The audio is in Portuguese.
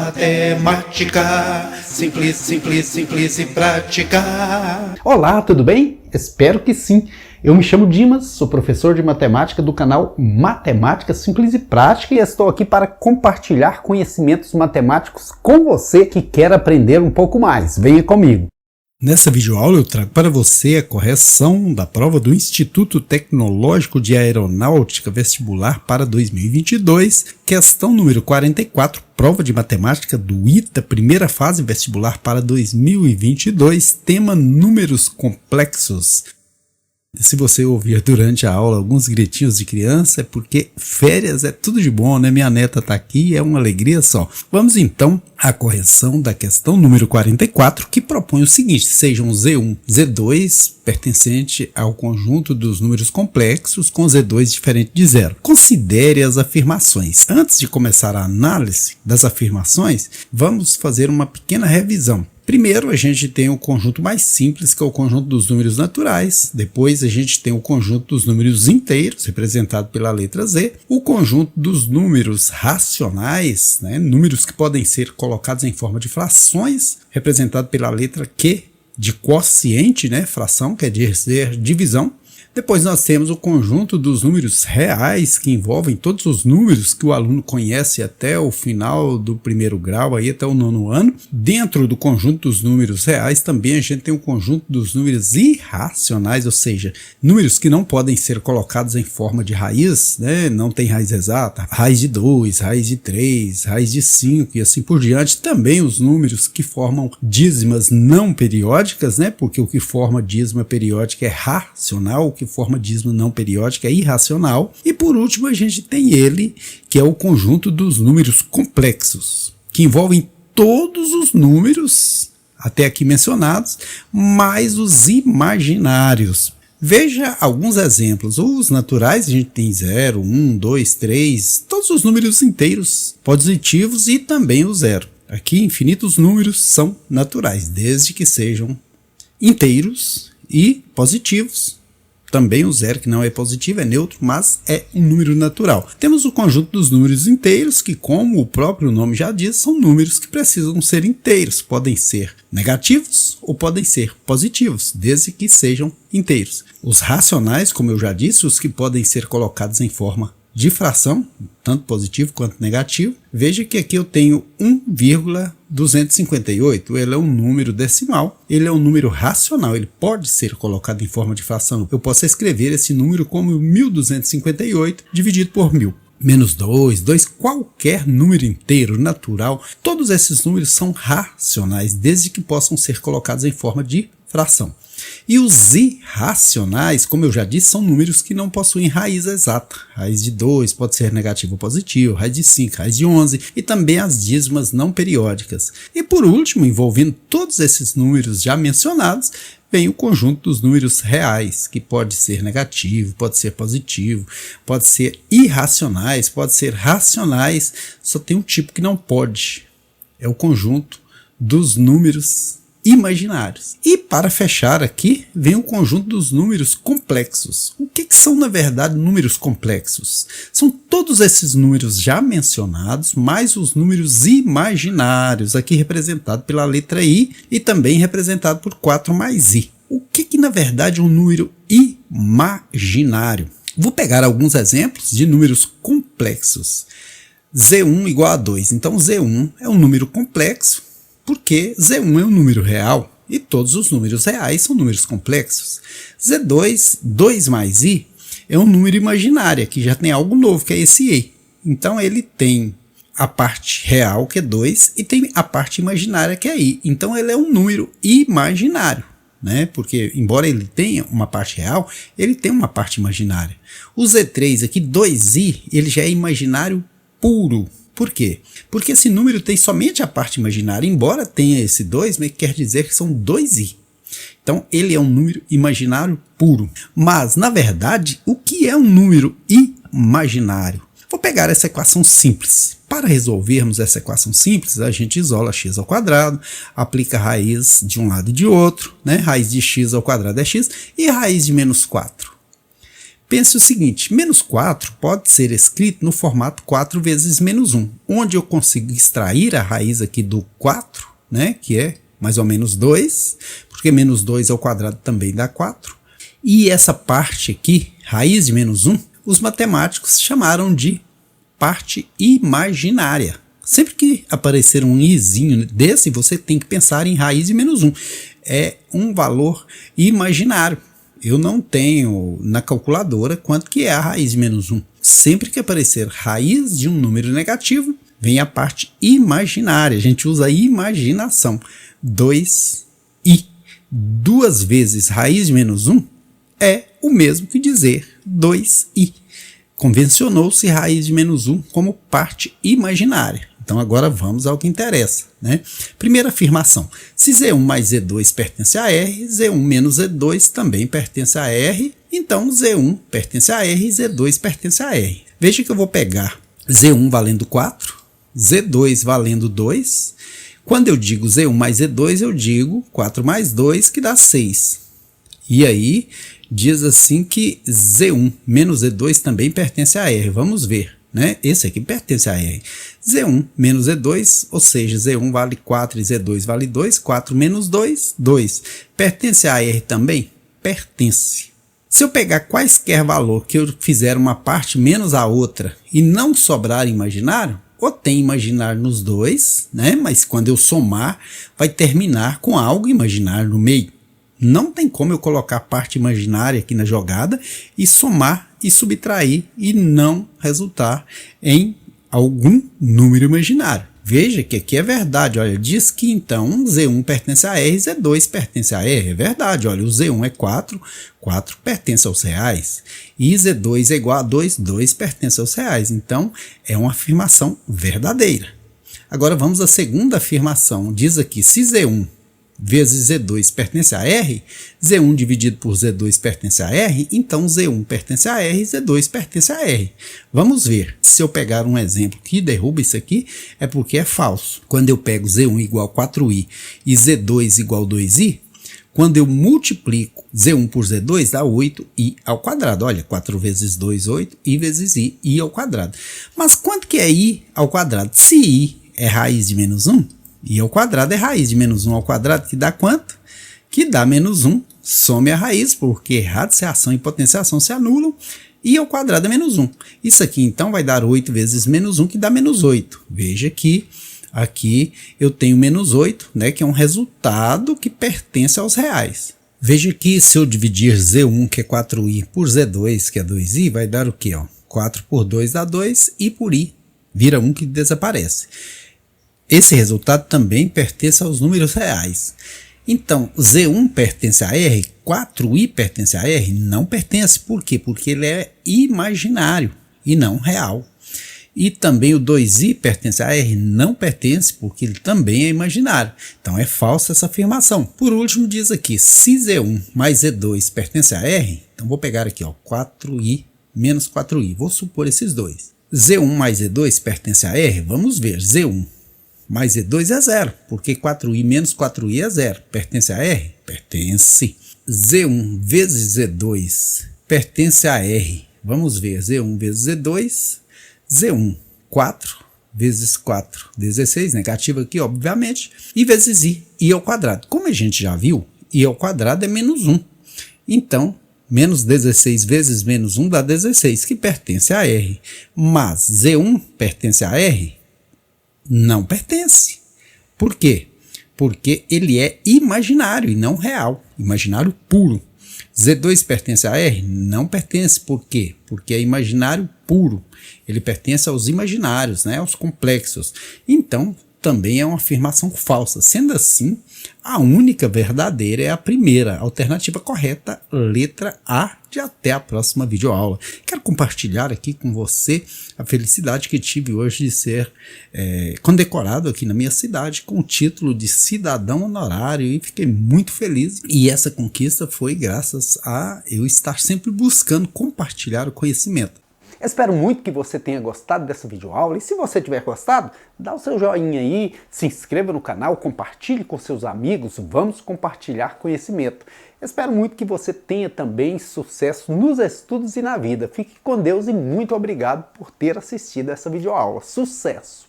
Matemática, simples, simples, simples e prática. Olá, tudo bem? Espero que sim. Eu me chamo Dimas, sou professor de matemática do canal Matemática Simples e Prática e estou aqui para compartilhar conhecimentos matemáticos com você que quer aprender um pouco mais. Venha comigo. Nessa videoaula eu trago para você a correção da prova do Instituto Tecnológico de Aeronáutica Vestibular para 2022, questão número 44, prova de matemática do ITA, primeira fase vestibular para 2022, tema números complexos. Se você ouvir durante a aula alguns gritinhos de criança, é porque férias é tudo de bom, né? Minha neta tá aqui, é uma alegria só. Vamos então à correção da questão número 44, que propõe o seguinte: sejam Z1, Z2 pertencente ao conjunto dos números complexos com Z2 diferente de zero. Considere as afirmações. Antes de começar a análise das afirmações, vamos fazer uma pequena revisão. Primeiro, a gente tem o conjunto mais simples, que é o conjunto dos números naturais. Depois, a gente tem o conjunto dos números inteiros, representado pela letra Z. O conjunto dos números racionais, né, números que podem ser colocados em forma de frações, representado pela letra Q, de quociente, né, fração, quer dizer divisão. Depois nós temos o conjunto dos números reais, que envolvem todos os números que o aluno conhece até o final do primeiro grau, aí até o 9º ano. Dentro do conjunto dos números reais também a gente tem o conjunto dos números irracionais, ou seja, números que não podem ser colocados em forma de raiz, né? Não tem raiz exata, raiz de 2, raiz de 3, raiz de 5 e assim por diante. Também os números que formam dízimas não periódicas, né? Porque o que forma dízima periódica é racional, o que forma dízima não periódica é irracional. E por último a gente tem ele, que é o conjunto dos números complexos, que envolvem todos os números até aqui mencionados, mais os imaginários. Veja alguns exemplos. Os naturais a gente tem 0, 1, 2, 3, todos os números inteiros positivos e também o zero. Aqui infinitos números são naturais, desde que sejam inteiros e positivos. Também o zero, que não é positivo, é neutro, mas é um número natural. Temos o conjunto dos números inteiros, que, como o próprio nome já diz, são números que precisam ser inteiros. Podem ser negativos ou podem ser positivos, desde que sejam inteiros. Os racionais, como eu já disse, os que podem ser colocados em forma de fração, tanto positivo quanto negativo. Veja que aqui eu tenho 1,258, ele é um número decimal, ele é um número racional, ele pode ser colocado em forma de fração. Eu posso escrever esse número como 1258 dividido por 1000. Menos 2, qualquer número inteiro, natural, todos esses números são racionais, desde que possam ser colocados em forma de fração. E os irracionais, como eu já disse, são números que não possuem raiz exata. Raiz de 2 pode ser negativo ou positivo, raiz de 5, raiz de 11 e também as dízimas não periódicas. E por último, envolvendo todos esses números já mencionados, vem o conjunto dos números reais, que pode ser negativo, pode ser positivo, pode ser irracionais, pode ser racionais, só tem um tipo que não pode, é o conjunto dos números imaginários. E para fechar aqui, vem o conjunto dos números complexos. O que são, na verdade, números complexos? São todos esses números já mencionados, mais os números imaginários, aqui representado pela letra I e também representado por 4 mais I. O que na verdade é um número imaginário? Vou pegar alguns exemplos de números complexos. Z1 igual a 2. Então Z1 é um número complexo, porque Z1 é um número real e todos os números reais são números complexos. Z2, 2 mais I, é um número imaginário, que já tem algo novo, que é esse I. Então ele tem a parte real, que é 2, e tem a parte imaginária, que é I. Então ele é um número imaginário, né? Porque embora ele tenha uma parte real, ele tem uma parte imaginária. O Z3 aqui, 2I, ele já é imaginário puro. Por quê? Porque esse número tem somente a parte imaginária, embora tenha esse 2, mas quer dizer que são 2i. Então ele é um número imaginário puro. Mas, na verdade, o que é um número imaginário? Vou pegar essa equação simples. Para resolvermos essa equação simples, a gente isola x ao quadrado, aplica raiz de um lado e de outro, né? Raiz de x ao quadrado é x e raiz de menos 4. Pense o seguinte, menos 4 pode ser escrito no formato 4 vezes menos 1, onde eu consigo extrair a raiz aqui do 4, né, que é mais ou menos 2, porque menos 2 ao quadrado também dá 4. E essa parte aqui, raiz de menos 1, os matemáticos chamaram de parte imaginária. Sempre que aparecer um izinho desse, você tem que pensar em raiz de menos 1. É um valor imaginário. Eu não tenho na calculadora quanto que é a raiz de menos 1. Sempre que aparecer raiz de um número negativo, vem a parte imaginária. A gente usa a imaginação. 2i. 2 vezes raiz de menos 1 é o mesmo que dizer 2i. Convencionou-se raiz de menos 1 como parte imaginária. Então agora vamos ao que interessa, né? Primeira afirmação, se Z1 mais Z2 pertence a R, Z1 menos Z2 também pertence a R, então Z1 pertence a R e Z2 pertence a R. Veja que eu vou pegar Z1 valendo 4, Z2 valendo 2, quando eu digo Z1 mais Z2 eu digo 4 mais 2 que dá 6, e aí diz assim que Z1 menos Z2 também pertence a R, vamos ver. Né? Esse aqui pertence a R. Z1 menos Z2, ou seja, Z1 vale 4 e Z2 vale 2, 4 menos 2, 2. Pertence a R também? Pertence. Se eu pegar quaisquer valor que eu fizer uma parte menos a outra e não sobrar imaginário, ou tem imaginário nos dois, né? Mas quando eu somar, vai terminar com algo imaginário no meio. Não tem como eu colocar parte imaginária aqui na jogada e somar e subtrair e não resultar em algum número imaginário. Veja que aqui é verdade, olha, diz que então Z1 pertence a R, Z2 pertence a R, é verdade, olha, o Z1 é 4, 4 pertence aos reais, e Z2 é igual a 2, 2 pertence aos reais, então é uma afirmação verdadeira. Agora vamos à segunda afirmação, diz aqui, se Z1 vezes Z2 pertence a R, Z1 dividido por Z2 pertence a R, então Z1 pertence a R e Z2 pertence a R. Vamos ver, se eu pegar um exemplo que derruba isso aqui, é porque é falso. Quando eu pego Z1 igual a 4i e Z2 igual a 2i, quando eu multiplico Z1 por Z2 dá 8i ao quadrado. Olha, 4 vezes 2, 8, i vezes i ao quadrado. Mas quanto que é i ao quadrado? Se i é raiz de menos 1, i ao quadrado é raiz de menos 1 ao quadrado, que dá quanto? Que dá menos 1, some a raiz, porque radiciação e potenciação se anulam, i ao quadrado é menos 1. Isso aqui então vai dar 8 vezes menos 1, que dá menos 8. Veja que aqui eu tenho menos 8, né, que é um resultado que pertence aos reais. Veja que se eu dividir Z1, que é 4i, por Z2, que é 2i, vai dar o quê? 4 por 2 dá 2, i por i vira 1 que desaparece. Esse resultado também pertence aos números reais. Então, Z1 pertence a R, 4i pertence a R? Não pertence. Por quê? Porque ele é imaginário e não real. E também o 2i pertence a R? Não pertence, porque ele também é imaginário. Então é falsa essa afirmação. Por último, diz aqui, se Z1 mais Z2 pertence a R, então vou pegar aqui, ó, 4i menos 4i. Vou supor esses dois. Z1 mais Z2 pertence a R? Vamos ver, Z1 mais Z2 é 0, porque 4i menos 4i é 0. Pertence a R? Pertence. Z1 vezes Z2 pertence a R. Vamos ver, Z1 vezes Z2, Z1, 4 vezes 4, 16, negativo aqui, obviamente, e vezes i ao quadrado. Como a gente já viu, i ao quadrado é menos 1. Então, menos 16 vezes menos 1 dá 16, que pertence a R. Mas Z1 pertence a R? Não pertence. Por quê? Porque ele é imaginário e não real, imaginário puro. Z2 pertence a R? Não pertence. Por quê? Porque é imaginário puro. Ele pertence aos imaginários, né, aos complexos. Então, também é uma afirmação falsa. Sendo assim, a única verdadeira é a primeira, a alternativa correta, letra A, de até a próxima videoaula. Quero compartilhar aqui com você a felicidade que tive hoje de ser condecorado aqui na minha cidade com o título de cidadão honorário e fiquei muito feliz. E essa conquista foi graças a eu estar sempre buscando compartilhar o conhecimento. Espero muito que você tenha gostado dessa videoaula e se você tiver gostado, dá o seu joinha aí, se inscreva no canal, compartilhe com seus amigos, vamos compartilhar conhecimento. Espero muito que você tenha também sucesso nos estudos e na vida. Fique com Deus e muito obrigado por ter assistido essa videoaula. Sucesso!